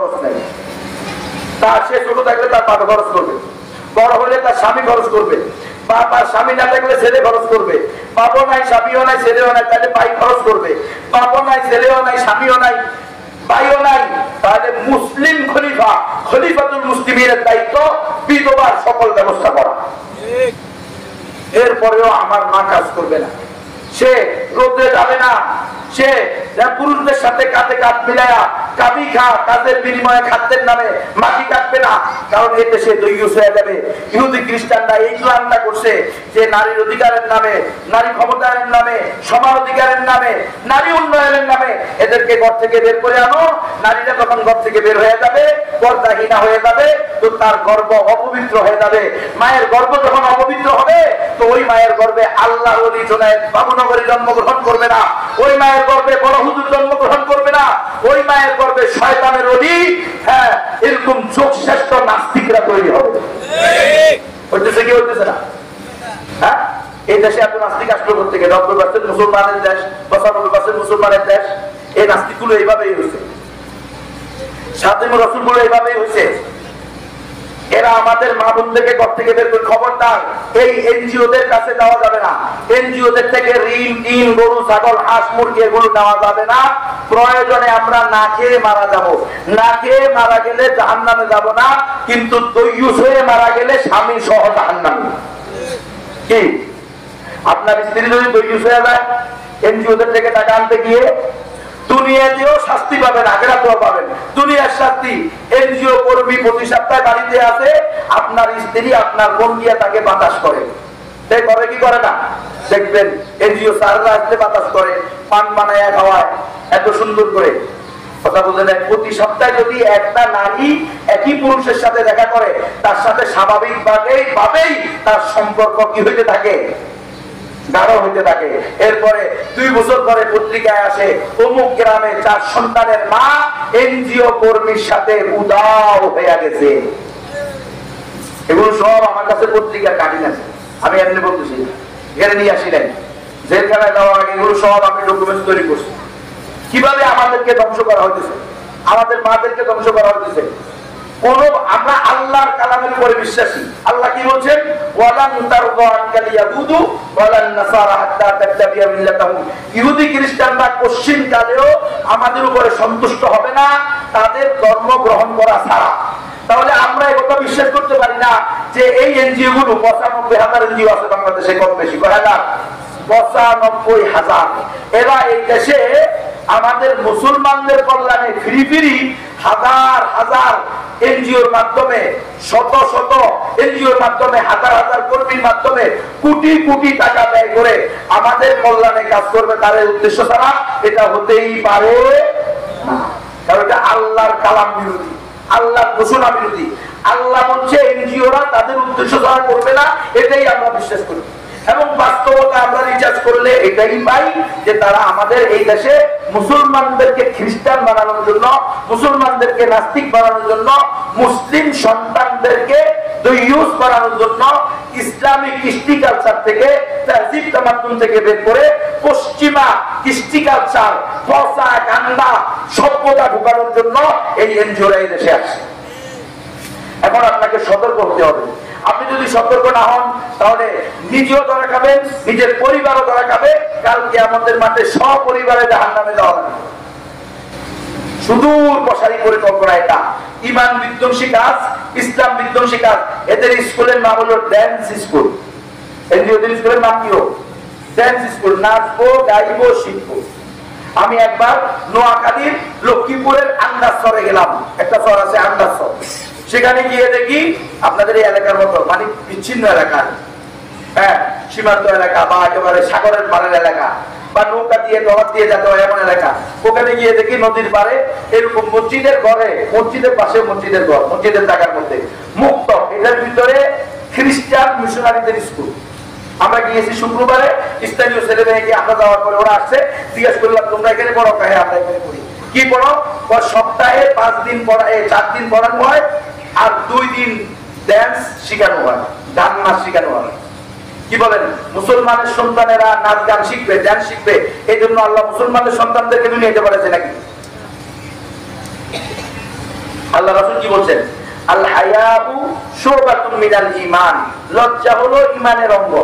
খরচ নেই। তার সে ছোট থাকলে তার বাবা খরচ করবে, বড় হলে তার স্বামী খরচ করবে, বাবার স্বামী না থাকলে ছেলে খরচ করবে, বাবা নাই স্বামীও নাই ছেলেও নাই তাহলে ভাই খরচ করবে, বাবা নাই ছেলেও নাই স্বামীও নাই ভাইও নাই তাহলে মুসলিম খলিফা খলিফাতুল মুসলিমের দায়িত্ব বিধবার সকল ব্যবস্থা করা। এরপরেও আমার মা কাজ করবে না, সে রোদে যাবে না, সে পুরুষদের সাথে কাঁধে কাঁধ মিলায়া কাবি খা কাজের বিনিময়ে খাদ্যের নামে মাটি কাটবে না, কারণ এই দেশে দৈয়ুস হয়ে যাবে। ইহুদি খ্রিস্টানরা এই প্ল্যানটা করছে যে নারীর অধিকারের নামে, নারী ক্ষমতায়নের নামে, সমান অধিকারের নামে, নারী উন্নয়নের নামে এদেরকে ঘর থেকে বের করে আনো। নারীরা যখন ঘর থেকে বের হয়ে যাবে, পর্দাহীনা হয়ে যাবে, তো তার গর্ভ অপবিত্র হয়ে যাবে। মায়ের গর্ভ যখন অপবিত্র হবে, তো ওই মায়ের গর্ভে আল্লাহর ওলি জোনায়েদ বাবুনগরী জন্মগ্রহণ করবে না, ওই মায়ের গর্ভে বড় হুজুর জন্মগ্রহণ করবে না, ওই মায়ের গর্ভে শয়তানের ওলি, হ্যাঁ এরকম যোগশ্রেষ্ঠ নাস্তিকরা তৈরি হবে। হইতেছে কি হইতেছে না? হ্যাঁ, এই দেশে এত নাস্তিক আসলো কোথা থেকে? 90% মুসলমানের দেশ, 95% মুসলমানের দেশ। এই নাস্তিকগুলো এইভাবেই হয়েছে, সাতিমুর রাসূলগুলো এইভাবেই হয়েছে। এরা আমাদের মা বোনদেরকে ঘর থেকে বের করে, খবরদার এই এনজিওদের কাছে দেওয়া যাবে না। এনজিওদের থেকে ঋণ টিন গরু ছাগল হাঁস মুরগি এগুলো নেওয়া যাবে না। প্রয়োজনে আমরা না খেয়ে মারা যাব, না খেয়ে মারা গেলে জাহান্নামে যাব না, কিন্তু দৈয়ুস হয়ে মারা গেলে স্বামী সহ জাহান্নামে। কি আপনার স্ত্রী যদি দৈয়ুস হয়ে যায়, এনজিওদের থেকে টাকা আনতে গিয়ে দুনিয়াতেও শাস্তি পাবেন, আখিরাতেও পাবেন। দুনিয়ার শাস্তি, এনজিও কর্মী প্রতি সপ্তাহে বাড়িতে আসে, আপনার স্ত্রী আপনার বোন গিয়ে তাকে বাতাস করে, তাই করে কি করে না? দেখবেন এনজিও স্যাররা আসলে বাতাস করে, পান বানায় খাওয়ায় এত সুন্দর করে। কথা বলতে নেই, প্রতি সপ্তাহে যদি একটা নারী একই পুরুষের সাথে দেখা করে, তার সাথে স্বাভাবিকভাবেই তার সম্পর্ক কি হইতে থাকে? গাঢ় হইতে থাকে। এরপরে 2 বছর পরে পত্রিকায় আসে অমুক গ্রামে 4 সন্তানের মা এনজিও কর্মীর সাথে উদাও হয়ে গেছে। এগুলো সব আমার কাছে পত্রিকা কাটিং আছে, আমি এমনি বলতেছি, এখানে নিয়ে আসি নাই, জেলখানায় যাওয়ার আগে এগুলো সব আমি ডকুমেন্ট তৈরি করছি। কিভাবে আমাদেরকে ধ্বংস করা হইতেছে, আমাদের মাদেরকে ধ্বংস করা হইতেছে। আমরা আল্লাহর কালামের উপরে বিশ্বাসী। আল্লাহ কি বলছেন? ওয়ালান তারদা আনকাল ইয়াহুদু ওয়ালান নাসারা হাত্তা তাত্তাবিয়া মিল্লাতাহুম। ইহুদি খ্রিস্টানরা কোশ্চিন কালেও আমাদের উপরে সন্তুষ্ট হবে না তাদের ধর্ম গ্রহণ করা ছাড়া। তাহলে আমরা এই কথা বিশ্বাস করতে পারি না যে এই এনজিও গুলো 95,000 এনজিও আছে বাংলাদেশে, কম বেশি কয় হাজার, 95,000। এরা এই দেশে আমাদের মুসলমানদের কল্যাণে ফিরি হাজার হাজার এনজিওর মাধ্যমে, শত শত এনজিওর মাধ্যমে, হাজার হাজার কর্মীর মাধ্যমে কোটি কোটি টাকা ব্যয় করে আমাদের কল্যাণে কাজ করবে। তার উদ্দেশ্য ছাড়া এটা হতেই পারে না, কারণ এটা আল্লাহর কালাম বিরোধী, আল্লাহর ঘোষণা বিরোধী। আল্লাহ বলছে এনজিওরা তাদের উদ্দেশ্য ছাড়া করবে না, এটাই আমরা বিশ্বাস করি। এবং বাস্তবতা আমরা রিসার্চ করলে এটাই পাই যে তারা আমাদের এই দেশে মুসলমানদেরকে খ্রিস্টান বানানোর জন্য, মুসলমানদেরকে নাস্তিক বানানোর জন্য, মুসলিম সন্তানদেরকে দৈয়ুস বানানোর জন্য, ইসলামিক কৃষ্টি কালচার থেকে, তাহজিব তামাদ্দুন থেকে বের করে পশ্চিমা কৃষ্টি কালচার, পচা গান্দা সভ্যতা ঢুকানোর জন্য এই এনজিওরা এই দেশে আসে। এখন আপনাকে সতর্ক হতে হবে। আপনি যদি সতর্ক না হন তাহলে নিজেও ধরা খাবেন, নিজের পরিবারও ধরা খাবে। কালকে আমাদের মাঠে সপরিবারে জাহান্নামে যাওয়া হবে। সুদূর প্রসারী পরিকল্পনা এটা। ইমান বিধ্বংসী কাজ, ইসলাম বিধ্বংসী কাজ। এদের স্কুলের নাম হলো ড্যান্স স্কুল। এনজিওদের স্কুলের নাম কি? Dance school. নাচবো, গাইবো, শিখবো। আমি একবার নোয়াখালীর লক্ষ্মীপুরের আন্দাজচরে গেলাম, একটা চর আছে আন্দাজচর। সেখানে গিয়ে দেখি আপনাদের এই এলাকার মতো, মানে বিচ্ছিন্ন এলাকা, হ্যাঁ সীমান্ত এলাকা বা একেবারে সাগরের পাড়ের এলাকা বা নৌকা দিয়ে টলার দিয়ে যেতে হয় এমন এলাকা। ওখানে গিয়ে দেখি নদীর পাড়ে এরকম মসজিদের ঘরে, মসজিদের পাশে মসজিদের ঘর, মসজিদের জায়গার মধ্যে মুক্ত, এটার ভিতরে খ্রিস্টান মিশনারিদের স্কুল। আমরা গিয়েছি শুক্রবারে, স্থানীয় ছেলে মেয়েকে আমরা যাওয়ার পরে ওরা আসছে, জিজ্ঞেস করলাম তোমরা এখানে পড়ো? হ্যাঁ আমরা এখানে পড়ি। কি পড়ো? সপ্তাহে 5 দিন পড়া, 4 দিন পড়ানো হয় আর 2 দিন ড্যান্স শিখানো হয়, গান নাচ শিখানো হয়। কি বলেন? মুসলমানের সন্তানেরা নাচ গান শিখবে, ড্যান্স শিখবে, এই জন্য আল্লাহ মুসলমানের সন্তানদেরকে দুনিয়াতে পাঠাইছে নাকি? আল্লাহ রাসূল কি বলছেন? আল হায়াউ শুবাতুম মিনাল ঈমান, লজ্জা হলো ঈমানের অঙ্গ।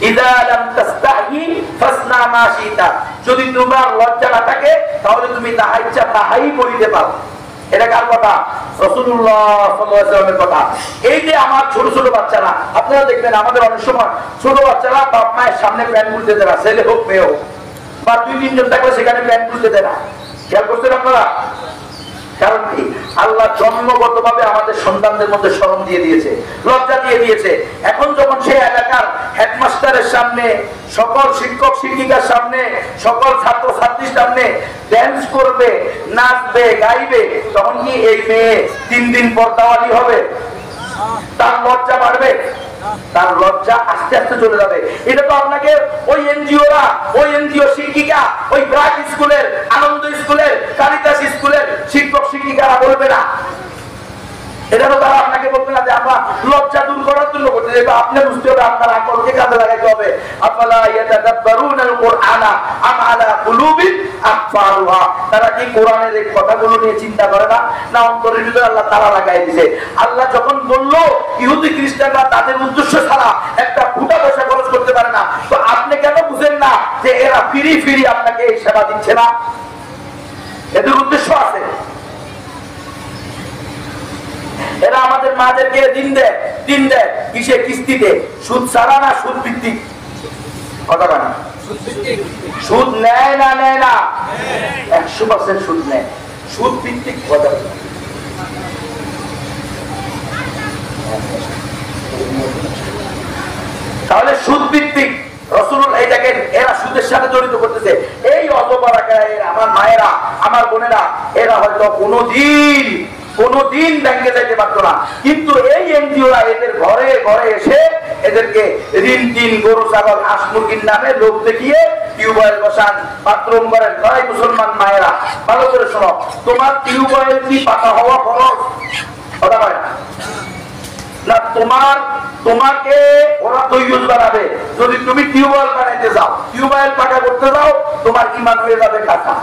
ইযা লাম তাস্তাহি ফাসনা মা শিতা, যদি তোমার লজ্জা না থাকে তাহলে তুমি তাহা ইচ্ছা তাহাই করিতে পারো। এটা কার কথা? রাসূলুল্লাহ সাল্লাল্লাহু আলাইহি ওয়াসাল্লামের কথা। এই যে আমার ছোট ছোট বাচ্চারা, আপনারা দেখবেন আমাদের অনেক সময় ছোট বাচ্চারা বাপ মায়ের সামনে প্যান্ট খুলতে দেয় না, ছেলে হোক মেয়ে হোক, বা 2-3 জন থাকলে সেখানে প্যান্ট খুলতে দেয় না। খেয়াল করছেন আপনারা? কারণ কি? আল্লাহ জন্মগতভাবে আমাদের সন্তানদের মধ্যে শরম দিয়ে দিয়েছে, লজ্জা দিয়ে দিয়েছে। এখন যখন সে এলাকার হেডমাস্টারের সামনে, সকল শিক্ষক শিক্ষিকার সামনে, সকল ছাত্র ছাত্রীর সামনে ড্যান্স করবে, নাচবে, গাইবে, তখন কি এই মেয়ে 3 দিন পর্দাওয়ালি হবে? তার লজ্জা বাড়বে? তার লজ্জা আস্তে আস্তে চলে যাবে। এটা তো আপনাকে ওই এনজিওরা, ওই এনজিও শিক্ষিকা, ওই ব্রাক স্কুলের, আনন্দ স্কুলের, কারিতাস স্কুলের শিক্ষক শিক্ষিকারা বলবে না। এটা তো তারা আপনাকে বলবে না যে আমরা লজ্জা দূর করার জন্য করতে যাই। আপনি বুঝতে হবে, আপনার আকলকে কাজে লাগাইতে হবে। আফালা ইয়াতাদাব্বারুনাল কুরআনা আম আলা কুলুবিন আকফারুহা, তারা কি কোরআনের এই কথাগুলো নিয়ে চিন্তা করে না? না অন্তরের ভিতরে আল্লাহ তালা লাগাই দিয়েছে। আল্লাহ যখন বললো ইহুদি খ্রিস্টানরা তাদের উদ্দেশ্য ছাড়া একটা ফুটা পয়সা খরচ করতে পারে না, তো আপনি কেন বুঝেন না যে এরা ফিরি ফিরি আপনাকে এই সেবা দিচ্ছে না? এদের উদ্দেশ্য আছে। এরা আমাদের মাদেরকে দিন দেয় কিসে? কিস্তিতে। সুদ ছাড়া না সুদ ভিত্তিক? কথা না, সুদ নেয় না? নেয় না, 100% সুদ নেয়। সুদ ভিত্তিক কথা। তাহলে সুদ ভিত্তিক রাসূলুল্লাহ, এই দেখেন এরা সুদের সাথে জড়িত করতেছে। এই অজপাড়া আমার মায়েরা, আমার বোনেরা, এরা হয়তো কোনদিন ব্যাংকে যাইতে পারতো না, কিন্তু এই এনজিওরা এদের ঘরে ঘরে এসে এদেরকে ঋণ টিন, গরু ছাগল, হাঁস মুরগির নামে লোক দেখিয়ে টিউবওয়েল বসান, বাথরুম করেন। তাই মুসলমান মায়েরা ভালো করে শোনো, তোমার টিউবওয়েল কি পাতা হওয়া খরচ? কথা বলে না, তোমাকে ওরা তৈয়ুজ বানাবে। যদি তুমি টিউবওয়েল বানাইতে যাও, টিউবওয়েল পাকা করতে যাও, তোমার ঈমান হয়ে যাবে কাঁচা।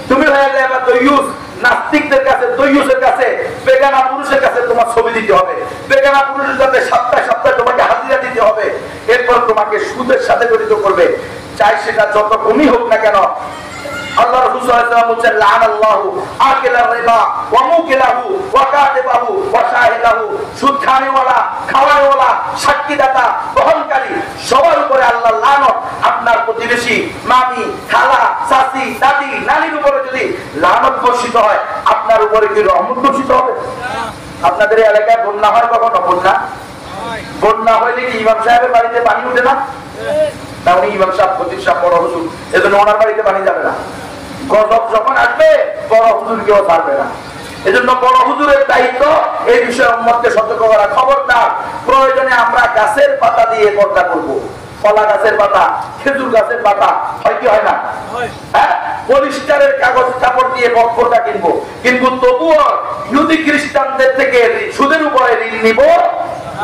তুমি হয়ে যাবে তৈয়ুজ। নাস্তিকদের কাছে, তৈয়ুজের কাছে, বেগানা পুরুষের কাছে তোমার ছবি দিতে হবে। বেগানা পুরুষের কাছে সপ্তাহে সপ্তাহে তোমাকে হাজিরা দিতে হবে। এরপর তোমাকে সুদের সাথে জড়িত করবে, চাই সেটা যত কমই হোক না কেন। আল্লাহ রাসূল সাল্লাল্লাহু আলাইহি ওয়াসাল্লাম বলেন, লানাল্লাহু আকিলার রিবা ওয়া মুকিলাহু ওয়া কাতিবাহু ওয়া শাহিদাহু, সুদ খানেওয়ালা, খাওয়ানেওয়ালা, সাক্ষীদাতা, বহনকারী সবার উপরে আল্লাহর লানত। আপনার প্রতিবেশী, মামি, খালা, চাচি, দাদি, নানির উপরে যদি লানত বর্ষিত হয়, আপনার উপরে কি রহমত বর্ষিত হবে? আপনাদের এলাকায় বন্যা হয় কখনো? বন্যা হইলে কি ইমাম সাহেবের বাড়িতে পানি উঠে না? না, উনি ইমাম সাহেব, খতিব সাহেব, বড় হুজুর, এজন্য ওনার বাড়িতে পানি যাবে না। গজব যখন আসবে বড় হুজুর কেউ পারবে না। এজন্য বড় হুজুরের দায়িত্ব এই বিষয়ে উম্মতকে সতর্ক করা। খবরদার, প্রয়োজনে আমরা গাছের পাতা দিয়ে পর্দা করব। কলা গাছের পাতা, খেজুর গাছের পাতা, হয় কি হয় না? হ্যাঁ, পলিস্টারের কাগজ কাপড় দিয়ে পর্দা কিনবো, কিন্তু তবুও ইহুদি খ্রিস্টানদের থেকে সুদের উপরে ঋণ নিব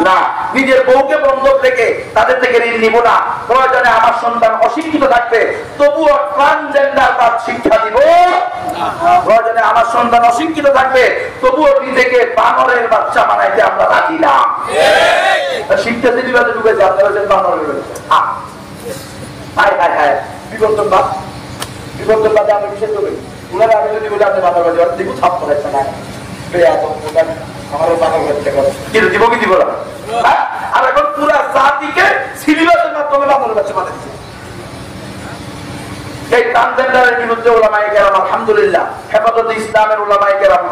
না। নিজের বউকে বন্ধক রেখে তাদের থেকে ঋণ নিব না। প্রয়োজনে আমার সন্তান অশিক্ষিত থাকবে, তবুও ট্রান্সজেন্ডার বাদ শিক্ষা দিব। প্রয়োজনে আমার সন্তান অশিক্ষিত থাকবে, তবুও নিজেকে বানরের বাচ্চা বানাইতে আমরা রাজি না। শিক্ষাতে বিবাদে ঢুকেছে, আপনারা বানরের বাচ্চা। বিবর্তনবাদে আমরা বিশেষ করি। ওনারা আমি যদি বলে আপনি বানর বাচ্চা, দেখুন ছাপ করেছে না, আমারও বানর বাচ্চা করে কিন্তু দিব কি দিব না। আর এখন পুরা জাতিকে সিলেবাসের মাধ্যমে বানর বাচ্চা বানাচ্ছে। এই ট্রান্সজেন্ডারের বিরুদ্ধে ওলামায়ে কেরাম, আলহামদুলিল্লাহ, হেফাজতে ইসলামের ওলামায়ে কেরাম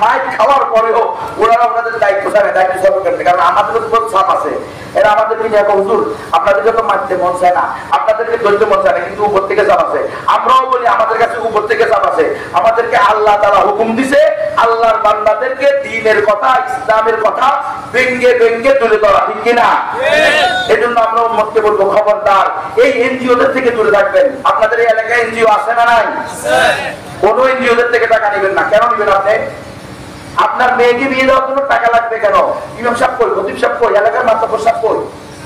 মাইক খাওয়ার পরেও ওনারা ওনাদের দায়িত্ব থাকে, দায়িত্ব পালন করতে। কারণ আমাদের উপর চাপ আছে। এরা আমাদেরকে নিয়ে হুজুর আপনাদেরকে তো মারতে মন চায় না, আপনাদেরকে ধরতে মন চায় না, কিন্তু উপর থেকে চাপ আছে। আমরাও বলি আমাদের কাছে উপর থেকে চাপ আছে। আমাদেরকে আল্লাহ তাআলা হুকুম দিছে আল্লাহর বান্দাদেরকে দ্বীনের কথা, ইসলামের কথা ব্যঙ্গে ব্যঙ্গে তুলে ধরা, ঠিক কিনা? এজন্য আমরা উম্মতকে বলবো, খবরদার এই এনজিওদের থেকে দূরে থাকবেন। আপনাদের এই এলাকায় এনজিও আছে না নাই? কোন এনজিওদের থেকে টাকা নেবেন না। কেন নেবেন? আপনি আপনার মেয়েকে বিয়ে দেওয়ার জন্য টাকা লাগবে কেন? ইমাম সাহেব কই, খতিব সাহেব কই, এলাকার মাতব্বর সাহেব কই?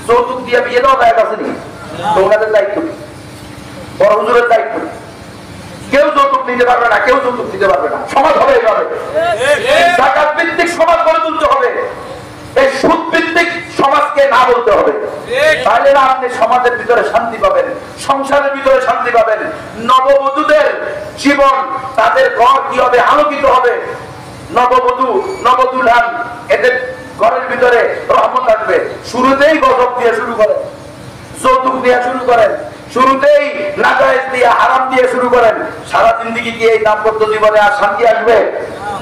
যৌতুক দিয়ে বিয়ে দেওয়া যায় আছে নি? তো ওনাদের দায়িত্ব, বড় হুজুরের দায়িত্ব। কেউ যৌতুক নিতে পারবে না, কেউ যৌতুক দিতে পারবে না। সমাজ হবে এইভাবে, জাকাত ভিত্তিক সমাজ গড়ে তুলতে হবে। এই সুদ ভিত্তিক সমাজকে না বলতে হবে, তাহলে না আপনি সমাজের ভিতরে শান্তি পাবেন, সংসারের ভিতরে শান্তি পাবেন। নববধূদের জীবন, তাদের ঘর কি হবে? আলোকিত হবে। নববধূ নবদুলহান, এদের ঘরের ভিতরে রহমত আসবে। শুরুতেই গজব দিয়ে শুরু করেন, যৌতুক দিয়ে শুরু করেন, শুরুতেই নাজায়েজ দিয়ে হারাম দিয়ে শুরু করেন, সারা জিন্দেগি কি এই দাম্পত্য জীবনে আর শান্তি আসবে?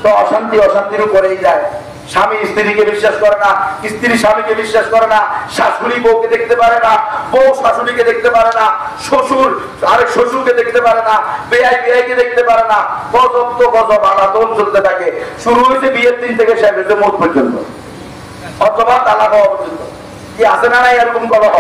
তো অশান্তি অশান্তির উপরেই যায়। স্বামী স্ত্রীকে বিশ্বাস করে না, স্ত্রী স্বামীকে বিশ্বাস করে না, শাশুড়ি বউকে দেখতে পারে না, বউ শাশুড়িকে দেখতে পারে না, শ্বশুর আরেক শ্বশুরকে দেখতে পারে না, বেয়াই বেয়াইকে দেখতে পারে না। গজব তো গজব আলাদল চলতে থাকে। শুরু হয়েছে বিয়ের দিন থেকে শেষ হয়েছে মৌত পর্যন্ত, অথবা তালাক হওয়া পর্যন্ত। কি আছে না নাই এরকম কলহ?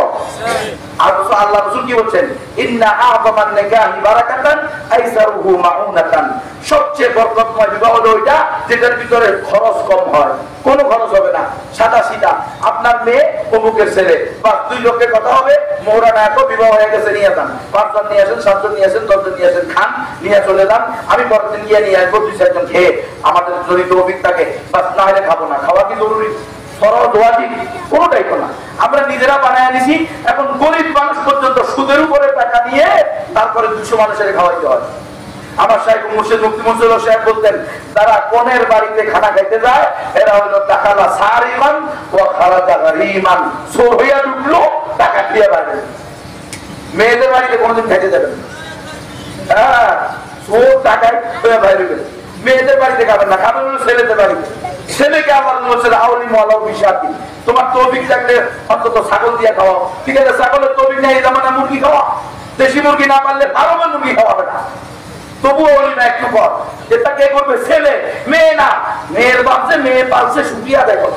আর আল্লাহ রাসূল কি বলছেন? ইন্না আ'যামান নিকাহি বারাকাতান আইসারুহু মাউনাতান। সবচেয়ে বরকতময় বিবাহ হলো ওইটা যেটার ভিতরে খরচ কম হয়, কোনো খরচ হবে না, সাদা সিধা। আপনার মেয়ে অমুকের ছেলে, বা দুই লোকের কথা হবে, মোহরা না তো বিবাহ হয়ে গেছে, নিয়ে যান, 5 জন নিয়ে আসেন, 7 জন নিয়ে আসেন, 10 জন নিয়ে আসেন, খান, নিয়ে চলে যান। আমি পরের দিন গিয়ে নিয়ে আসবো 2-4 জন খেয়ে, আমাদের যদি তৌফিক থাকে, বাস না হলে খাবো না। খাওয়া কি জরুরি? কোনটাই তো না। আমরা নিজেরা বানায় নিছি। এখন গরিব মানুষ পর্যন্ত সুদের উপরে টাকা নিয়ে তারপরে 200 মানুষের খাওয়াইতে হয়। আমার সাহেব মুর্শিদ মুফতি মনসুর সাহেব বলতেন, তারা কোনের বাড়িতে খানা খাইতে যায়, এরা হলো টাকালা সারিমান ও খারাজা গারিমান। চোর হইয়া ঢুকলো, টাকা দিয়ে বাইরে। মেয়েদের বাড়িতে কোনোদিন খাইতে যাবেন? হ্যাঁ, চোর টাকায় বাইরে গেলে। মেয়েদের বাড়িতে খাবেন না, খাবেন হলো ছেলেদের বাড়িতে। ছেলেকে আমার আউলি মালাও বিষাদি, তোমার তৌফিক থাকলে অন্তত ছাগল দিয়ে খাওয়াও। ঠিক আছে, ছাগলের তৌফিক নেই, জামানা মুরগি খাওয়া। দেশি মুরগি না পারলে ফার্মের মুরগি খাওয়াবে না, তবুও বলি না একটু পর। এটা কে করবে? ছেলে, মেয়ে না। মেয়ের বাপসে মেয়ে পালছে, শুকিয়া দেখো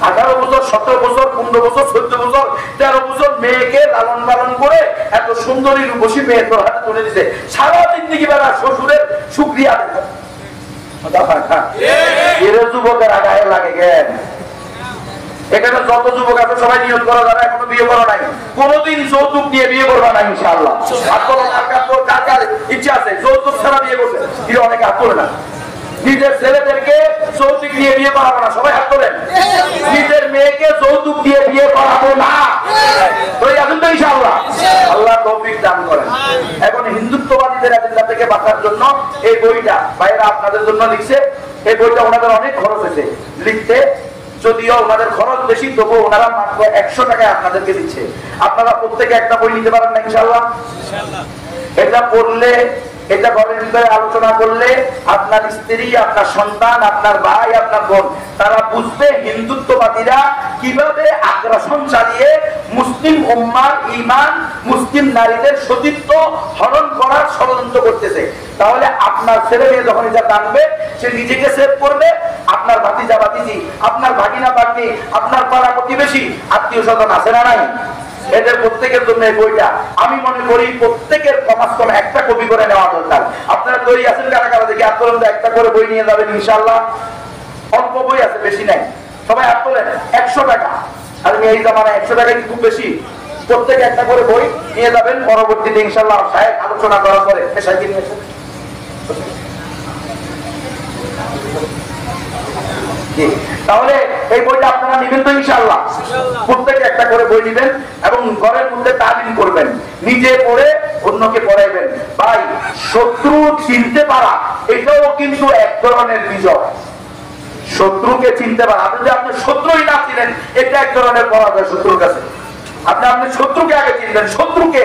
18 বছর, 17 বছর, 15 বছর, 14 বছর, 13 বছর মেয়েকে লালন পালন করে এত সুন্দরী রূপসী মেয়ে তোর হাতে তুলে দিছে। সারা জিন্দেগি বেলা শ্বশুরের শুকরিয়া দেখো। যুবকের আগায় লাগে জ্ঞান। এখানে যত যুবক আছে সবাই নিয়ত করা যাবে, এখনো বিয়ে করা নাই, কোনদিন যৌতুক নিয়ে বিয়ে করবা না ইনশাআল্লাহ। কার ইচ্ছা আছে যৌতুক ছাড়া বিয়ে করবে? অনেকে হাত তোলে না। নিজের ছেলেদেরকে যৌতুক দিয়ে বিয়ে করাবো না, সবাই হাত তোলেন। নিজের মেয়েকে যৌতুক দিয়ে বিয়ে করাবো না, তো ইনশাআল্লাহ আল্লাহ তৌফিক দান করেন। এখন হিন্দুত্ববাদীদের এজেন্ডা থেকে বাঁচার জন্য এই বইটা ভাইরা আপনাদের জন্য লিখছে। এই বইটা ওনাদের অনেক খরচ হয়েছে লিখতে, যদিও ওনাদের খরচ বেশি, তবুও ওনারা মাত্র 100 টাকায় আপনাদেরকে দিচ্ছে। আপনারা প্রত্যেকে একটা বই নিতে পারেন না ইনশাআল্লাহ? এটা পড়লে, এটা ঘরের ভিতরে আলোচনা করলে আপনার স্ত্রী, আপনার সন্তান, আপনার ভাই, আপনার বোন, তারা বুঝবে হিন্দুত্ববাদীরা কিভাবে আগ্রাসন চালিয়ে মুসলিম উম্মার ঈমান, মুসলিম নারীদের সতীত্ব হরণ করার ষড়যন্ত্র করতেছে। তাহলে আপনার ছেলে মেয়ে যখন এটা জানবে, সে নিজেকে সেভ করবে, আপনার ভাতিজা ভাতিজি, আপনার ভাগিনা ভাগ্নি, আপনার পাড়া প্রতিবেশী, আত্মীয় স্বজন আছে না নাই? এদের প্রত্যেকের জন্য এই বইটা আমি মনে করি প্রত্যেকের কমাস কম একটা কপি করে নেওয়া দরকার। আপনারা তৈরি আছেন কারা কারা? দেখি হাত তোলেন, একটা করে বই নিয়ে যাবেন ইনশাআল্লাহ। অল্প বই আছে, বেশি নাই, সবাই হাত তোলেন। 100 টাকা, আর এই জামানায় 100 টাকা কি খুব বেশি? প্রত্যেকে একটা করে বই নিয়ে যাবেন। পরবর্তীতে ইনশাআল্লাহ সাহেব আলোচনা করার পরে পেশাকে নিয়ে এসে তাহলে এই বইটা আপনারা নিবেন তো ইনশাআল্লাহ? প্রত্যেকে একটা করে বই নিবেন এবং ঘরের মধ্যে তালিম করবেন, নিজে পড়ে অন্যকে পড়াইবেন। ভাই, শত্রু চিনতে পারা এটাও কিন্তু এক ধরনের বিজয়। শত্রুকে চিনতে পারা, আপনি যে আপনি শত্রুই না চিনেন, এটা এক ধরনের পরাজয় শত্রুর কাছে। আপনি শত্রুকে আগে চিনবেন। শত্রুকে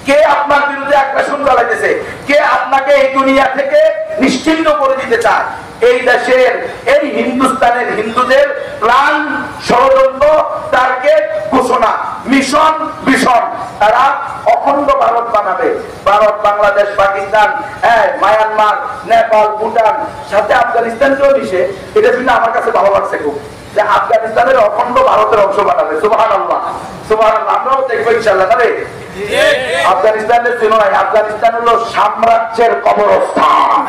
কে আপনার বিরুদ্ধে আগ্রাসন চালাইতেছে, কে আপনাকে এই দুনিয়া থেকে নিশ্চিহ্ন করে দিতে চায়। এই দেশের, এই হিন্দুস্তানের হিন্দুদের প্ল্যান, ষড়যন্ত্র, টার্গেট, ঘোষণা, মিশন, ভীষণ। তারা অখণ্ড ভারত বানাবে। ভারত, বাংলাদেশ, পাকিস্তান, মায়ানমার, নেপাল, ভুটান, সাথে আফগানিস্তানকেও মিশে। এটা শুনে আমার কাছে ভালো লাগছে খুব, যে আফগানিস্তানের অখণ্ড ভারতের অংশ বানাবে। সুবহানাল্লাহ, সুবহানাল্লাহ। আমরাও দেখবো ইনশাআল্লাহ। তবে আফগানিস্তানের জন্য নাই, আফগানিস্তান হলো সাম্রাজ্যের কবরস্থান।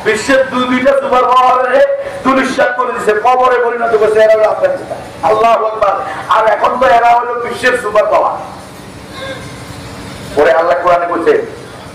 বিশ্বের দুইটা সুপার পাওয়ারে দুলিশাত করে দিয়েছে, কবরে পরিণত করেছে। এরা হলো আফগানিস্তান। আল্লাহু আকবার। আর এখন তো এরা হলো বিশ্বের সুপার পাওয়ার। পরে আল্লাহ কোরআনে বলছে,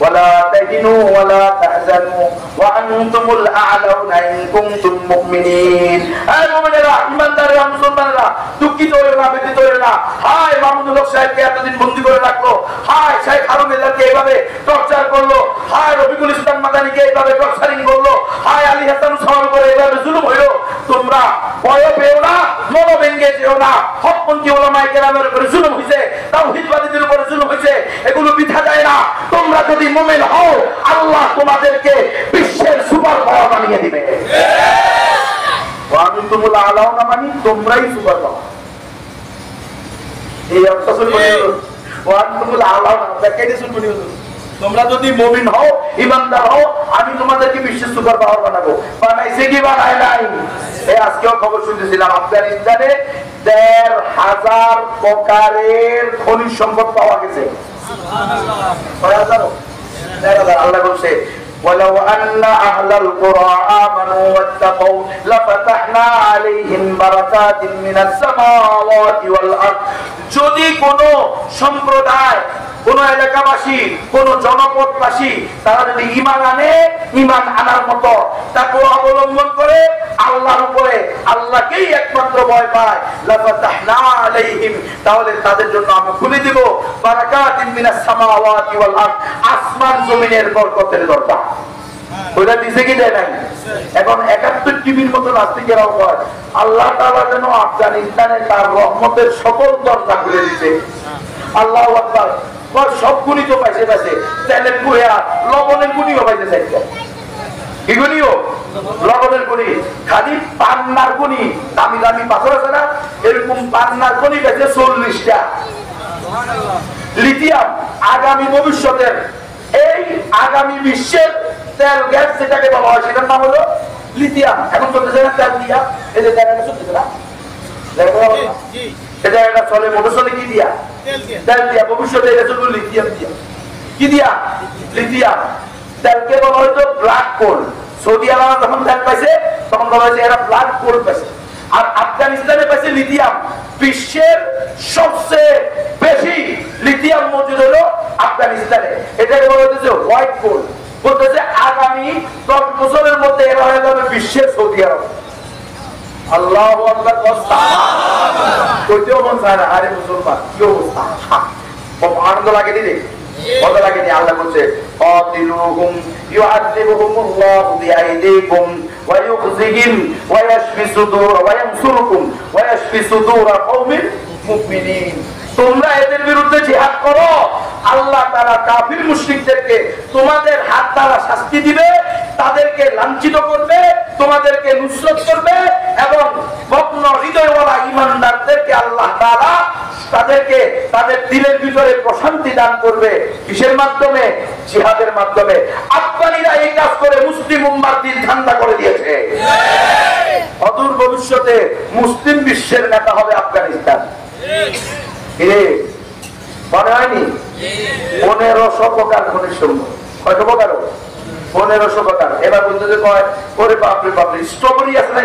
ওয়ালা তাহিনু ওয়ালা তাহজানু ওয়া আনতুমুল আ'লাউনা ইন কুনতুম মুমিনিন। এই মুমিনেরা, ঈমানদারেরা, মুসলমানেরা, দুঃখিত হইও না, ব্যথিত হইও না। হায় মাহমুদুল হক সাহেবকে এতদিন বন্দী করে রাখলো, হায় শেখ হারুনুল্লাহকে এইভাবে টর্চার করলো, হায় রফিকুল ইসলাম মাদানিকে এইভাবে টর্চারিং করলো, হায় আলী হাসান সাওয়াল করে এইভাবে জুলুম হইলো। তোমরা ভয় পেও না, মন ভেঙে যেও না। হকপন্থী ওলামায়ে কেরামের উপরে জুলুম হইছে, তাওহীদবাদীদের উপরে জুলুম হইছে, এগুলো বৃথা যায় না। তোমরা যদি মুমিন হও, আল্লাহ তোমাদেরকে বিশ্বের সুপার পাওয়ার বানিয়ে দিবে। ওয়া আনতুমুল আ'লাউনা মানে তোমরাই সুপার পাওয়ার। এই অর্থ শুনবনি, ওয়া আনতুমুল আ'লাউনা ব্যাখ্যাটা শুনবনি। তোমরা যদি মুমিন হও, ঈমানদার হও, আমি তোমাদেরকে বিশ্বের সুপার পাওয়ার বানাবো। বানাইছে কি বানায় নাই? এই আজকেও খবর শুনতেছিলাম, আফগানিস্তানে ১৫০০০ প্রকারের খনিজ সম্পদ পাওয়া গেছে। আল্লাহ বলছে ولو أن أهل القرى آمنوا واتقوا لفتحنا عليهم بركات من السماوات والأرض। যদি কোনো সম্প্রদায়, কোন এলাকাবাসী, কোন জনপদবাসী তারা যদি ঈমান আনে, ঈমান আনার মতো তাকওয়া অবলম্বন করে, আল্লাহর উপরে, আল্লাহকেই একমাত্র ভয় পায়, লাফাতাহনা আলাইহিম, তাহলে তাদের জন্য আমি খুলে দিব বারাকাতিন মিনাস সামাওয়াতি ওয়াল আরদ, আসমান জমিনের বরকতের দরজা। ওটা দিছে কি দেয় নাই? এখন ৭১ টিভির মতো নাস্তিকেরাও কয় আল্লাহ তাআলা যেন আফগানিস্তানে তার রহমতের সকল দরজা খুলে দিতে। আল্লাহু আকবার। সব গুণই তো পাইছে, তেলের গুঁড়া, লবণের গুণিও পাইছে, চাইছে কি গুণিও? লবণের গুণি, খালি পান্নার গুণি, দামি দামি পাথর আছে না, এরকম পান্নার গুণি পেয়েছে ৪০টা। লিথিয়াম আগামী ভবিষ্যতের, এই আগামী বিশ্বের তেল গ্যাস যেটাকে বলা হয় সেটার নাম হলো লিথিয়াম। এখন চলতেছে না তেল দিয়া, এই যে জায়গাটা চলতেছে না, এই জায়গাটা চলে মোটর চলে কি দিয়া? তেল দিয়া। ভবিষ্যতে এটা চলবে লিথিয়াম দিয়া। কি দিয়া? লিথিয়াম। তেলকে বলা হয়তো ব্ল্যাক কোল। সৌদি আরব যখন তেল পাইছে তখন বলা হয়েছে এরা ব্ল্যাক কোল পাইছে, আর আফগানিস্তানে পাইছে লিথিয়াম। বিশ্বের সবচেয়ে বেশি লিথিয়াম মজুদ হলো আফগানিস্তানে, এটাকে বলা হচ্ছে হোয়াইট কোল। বলতেছে আগামী ১০ বছরের মধ্যে এরা হয়ে যাবে বিশ্বের সৌদি আরব। আল্লাহু আকবার। কইতেও মন চায় না, আরে মুসলমান কি অবস্থা, আনন্দ লাগে নি, মজা লাগে নি। আল্লাহ বলছে কাতিলুহুম ইউআযিবুহুমুল্লাহু বিআইদিকুম ওয়া ইউখজিহিম ওয়া ইয়াশফি সুদুর ওয়া ইয়ানসুরুকুম ওয়া ইয়াশফি সুদুর কওমিন মুমিনিন। তোমরা এদের বিরুদ্ধে জিহাদ করো, আল্লাহ তাআলা কাফির মুশরিকদেরকে তোমাদের হাত দ্বারা শাস্তি দিবে, তাদেরকে লাঞ্ছিত করবে, তোমাদেরকে নুসরত করবে, এবং ভগ্ন হৃদয়ওয়ালা ঈমানদারদেরকে আল্লাহ তাআলা তাদেরকে তাদের দিলের ভিতরে প্রশান্তি দান করবে। কিসের মাধ্যমে? জিহাদের মাধ্যমে। আফগানিরা এই কাজ করে মুসলিম উম্মার দিল ঠান্ডা করে দিয়েছে। অদূর ভবিষ্যতে মুসলিম বিশ্বের নেতা হবে আফগানিস্তান। মনে হয়নি? ১৫০০ প্রকার খনিজ সম্পদ। কয়টা প্রকার? ১৫০০ প্রকার। এবার বলতে যে কয় ওরে বাপরে বাপরে, স্ট্রবেরি আছে না,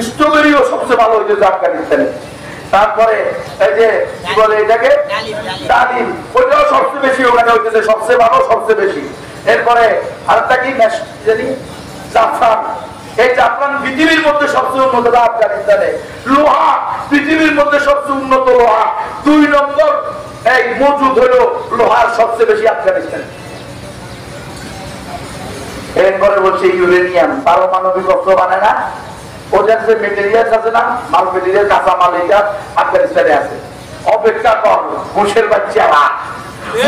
স্ট্রবেরিও সবচেয়ে ভালো হইতেছে আফগানিস্তানে। তারপরে এই যে কি বলে এটাকে, ডালিম, ওইটাও সবচেয়ে বেশি ওখানে হইতেছে, সবচেয়ে ভালো, সবচেয়ে বেশি। এরপরে আরেকটা কি জানি, জাফরান। এই জাফরান পৃথিবীর মধ্যে সবচেয়ে উন্নত আফগানিস্তানে। লোহা পৃথিবীর মধ্যে সবচেয়ে উন্নত লোহা। ২ নম্বর এই মজুদ হলো লোহার সবচেয়ে বেশি আফগানিস্তানে। এরপরে বলছে ইউরেনিয়াম, পারমাণবিক অস্ত্র বানায় না, ওদের যে মেটেরিয়ালস আছে না, মাল মেটেরিয়াল, কাঁচা মাল, এটা আফগানিস্তানে আছে। অপেক্ষা কর, ঘুষের বাচ্চারা,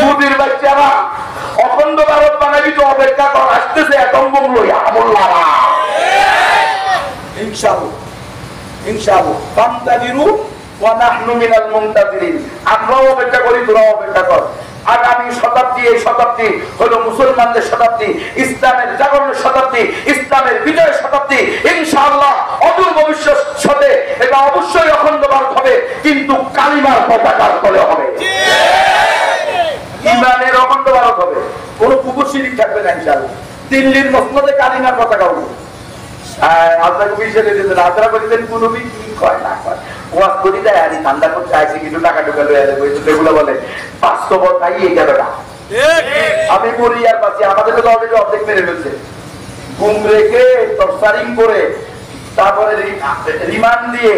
মুদির বাচ্চারা, অখণ্ড ভারত বানাবি তো অপেক্ষা কর, আসতেছে অ্যাটম বোম লইয়া আমল্লারা। ইনশাআল্লাহ ইনশাআল্লাহ ফান্তাজিরু ওয়া নাহনু মিনাল মুনতাজিরিন। আমরাও অপেক্ষা করি, তোরাও অপেক্ষা কর। আগামী শতাব্দী, এই শতাব্দী হলো মুসলমানদের শতাব্দী, ইসলামের জাগরণের শতাব্দী, ইসলামের বিজয়ের শতাব্দী। ইনশাআল্লাহ অদূর ভবিষ্যতে এটা অবশ্যই অখণ্ড ভারত হবে, কিন্তু কালিমার পতাকার তলে হবে, ঈমানের অখণ্ড ভারত হবে, কোনো কুকুর শিরিক থাকবে না। ইনশাআল্লাহ দিল্লির মসনদে কালিমার পতাকা উঠবে। আপনাকে বিষয় দিয়েছেন, আপনারা বলছেন কোন কি কয় না কয়, ওয়াজ করি দেয় আর ঠান্ডা করতে আসে, কিছু টাকা টুকা লয়ে যাবে, এগুলো বলে বাস্তবতাই এই জায়গাটা। আমি বলি আর বাঁচি, আমাদের তো অলরেডি অর্ধেক মেরে ফেলছে। ঘুম রেখে টর্চারিং করে তারপরে রিমান্ড দিয়ে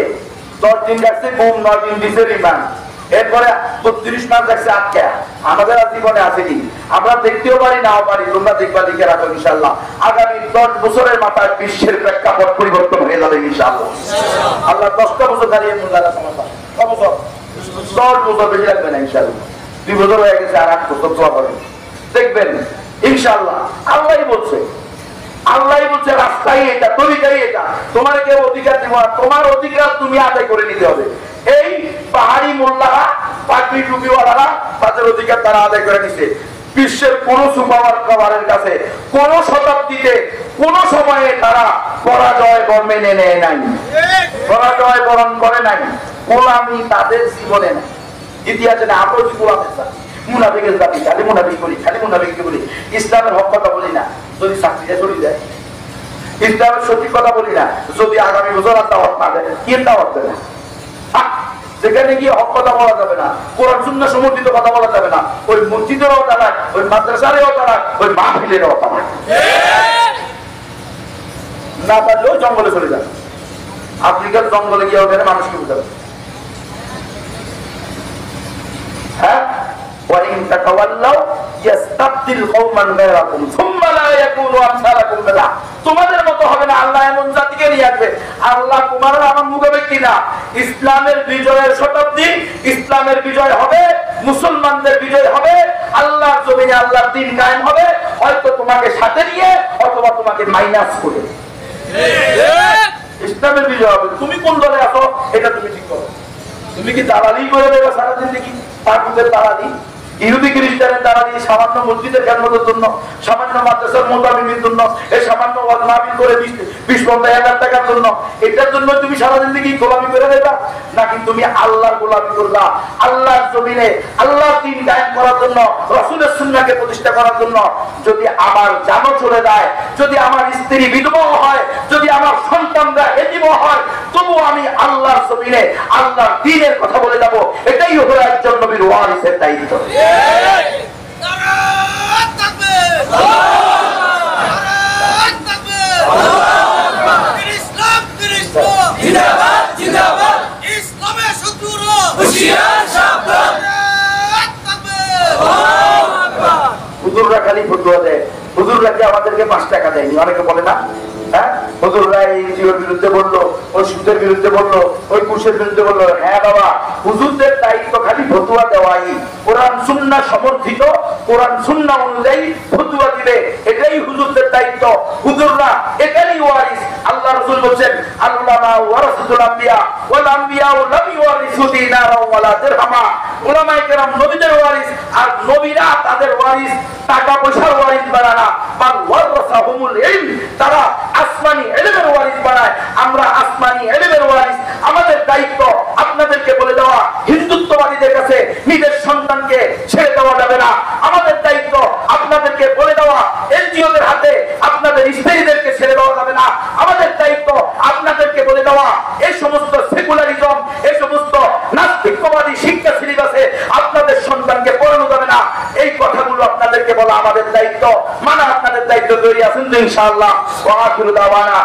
10 দিন রাখছে ঘুম, 9 দিন দিছে রিমান্ড, এরপরে 32 মাস রাখছে আটকা। আমাদের আর জীবনে আসেনি, আমরা দেখতেও পারি নাও পারি, তোমরা দেখবা দেখে রাখো ইনশাআল্লাহ। আগামী 10 বছরের মাথায় বিশ্বের প্রেক্ষাপট পরিবর্তন হয়ে যাবে ইনশাআল্লাহ। আল্লাহ 10টা বছর দাঁড়িয়ে মুল্লারা সমাধান 10 বছর বেশি লাগবে না ইনশাআল্লাহ। 2 বছর হয়ে গেছে, আর 8 বছর দোয়া করেন, দেখবেন ইনশাআল্লাহ। আল্লাহই বলছে রাস্তাই এটা, তরিকাই এটা, তোমার কেউ অধিকার দিব না, তোমার অধিকার তুমি আদায় করে নিতে হবে। এই পাহাড়ি মোল্লারা, পাগড়ি টুপিওয়ালারা তাদের অধিকার তারা আদায় করে নিছে। বিশ্বের কোন সুপার পাওয়ারের কাছে কোন শতাব্দীতে কোন সময়ে তারা পরাজয় মেনে নেয় নাই, পরাজয় বরণ করে নাই। গোলামি তাদের জীবনে নাই, ইতিহাসে না। আমরা গোলামের জাতি, মুনাফিকের জাতি, খালি মুনাফিক করি, খালি মুনাফিককে বলি, ইসলামের হক কথা বলি না। যদি চাকরিটা চলে যায়, ইসলামের সঠিক কথা বলি না। যদি আগামী বছর আর দাওয়াত না দেয়, কি দাওয়াত দেবে না, সেখানে গিয়ে হক কথা বলা যাবে না, কোরআন সুন্নাহ সমর্থিত কথা বলা যাবে না। ওই মসজিদেরও তারা, ওই মাদ্রাসারেও তারা, ওই মাহফিলেরও তারা না পারলেও জঙ্গলে চলে যাবে। আফ্রিকার জঙ্গলে গিয়ে ওখানে মানুষকে বুঝাবে। হ্যাঁ, তোমাদের মতো হবে না, আল্লাহ এমন জাতিকে নিয়ে আসবে। আল্লাহ তোমার আমার মুখাপেক্ষি না। ইসলামের বিজয়ের শতাব্দী, ইসলামের বিজয় হবে, মুসলমানদের বিজয় হবে, আল্লাহর জমিনে আল্লাহর দ্বীন কায়েম হবে। হয়তো তোমাকে সাথে নিয়ে অথবা তোমাকে মাইনাস করে ইসলামের বিজয় হবে। তুমি কোন দলে আছো এটা তুমি ঠিক করো। তুমি কি দালালি করে দেবে সারাদিন দেখি, তাগুতের দালালি, ইহুদি খ্রিস্টানের দালালি, সামান্য মসজিদের খেদমতের জন্য, সামান্য মাদ্রাসার মোতাবিনের জন্য, এই সামান্য ওয়াজমাহফিল করে 20-50,000 টাকার জন্য, এটার জন্য তুমি সারাদিন দেখি গোলামি করে দেবা? নাকি তুমি আল্লাহর গোলামি করবা, আল্লাহর জমিনে আল্লাহর দ্বীন কায়েম করার জন্য, রাসূলের সুন্নাহকে প্রতিষ্ঠা করার জন্য? যদি আমার জানও চলে যায়, যদি আমার স্ত্রী বিধবা হয়, যদি আমার সন্তানরা এতিম হয়, তবু আমি আল্লাহর জমিনে আল্লাহর দ্বীনের কথা বলে যাব। এটাই হলো একজন নবীর ওয়ারিসের দায়িত্ব। হুজুররা খালি ফতুয়া দেয়, হুজুররা কি আমাদেরকে 5 টাকা দেয়নি? অনেকে বলে না, হ্যাঁ হুজুররা এই জিওর বিরুদ্ধে বললো, ওই সুদের বিরুদ্ধে বললো, ওই কুশের বিরুদ্ধে বললো। হ্যাঁ বাবা, হুজুরদের দায়িত্ব খালি ফতুয়া দেওয়াই, কোরআন সুন্নাহ সমর্থিত, কোরআন সুন্নাহ অনুযায়ী ফতুয়া দিবে, এটাই হুজুরদের দায়িত্ব। হুজুররা এটারই ওয়ারিস। আল্লাহ রাসূল বলেন, আল্লামা ওয়ারাসাতুল আম্বিয়া ওয়াল আম্বিয়া লাম ইওয়ারিসু দিনারা ওয়ালা দিরহামা। উলামায়ে কেরাম নবীদের ওয়ারিস, আর নবীরা তাদের ওয়ারিস টাকা পয়সার ওয়ারিস বানায় না, বাল ওয়ারাসাহুমুল ইলম, তারা আসমানি ইলমের ওয়ারিস বানায়। আমরা আসমানি ইলমের ওয়ারিস। আমাদের দায়িত্ব আপনাদেরকে বলে দেওয়া, হিন্দুত্ববাদীদের কাছে নিজের সন্তানকে ছেড়ে দেওয়া যাবে না। আমাদের দায়িত্ব আপনাদেরকে বলে দেওয়া, এনজিওদের হাতে আপনাদের স্ত্রীদেরকে ছেড়ে দেওয়া যাবে না। আমাদের দায়িত্ব আপনাদেরকে বলে দেওয়া, এই সমস্ত সেকুলারিজম, এই সমস্ত নাস্তিকবাদী শিক্ষা সিলেবাসে আপনাদের সন্তানকে পড়ানো যাবে না। এই কথাগুলো আপনাদেরকে বলা আমাদের দায়িত্ব, মানা আপনাদের দায়িত্ব। তৈরি আছেন তো ইনশাআল্লাহ? ওয়া আখিরু দাওয়ানা।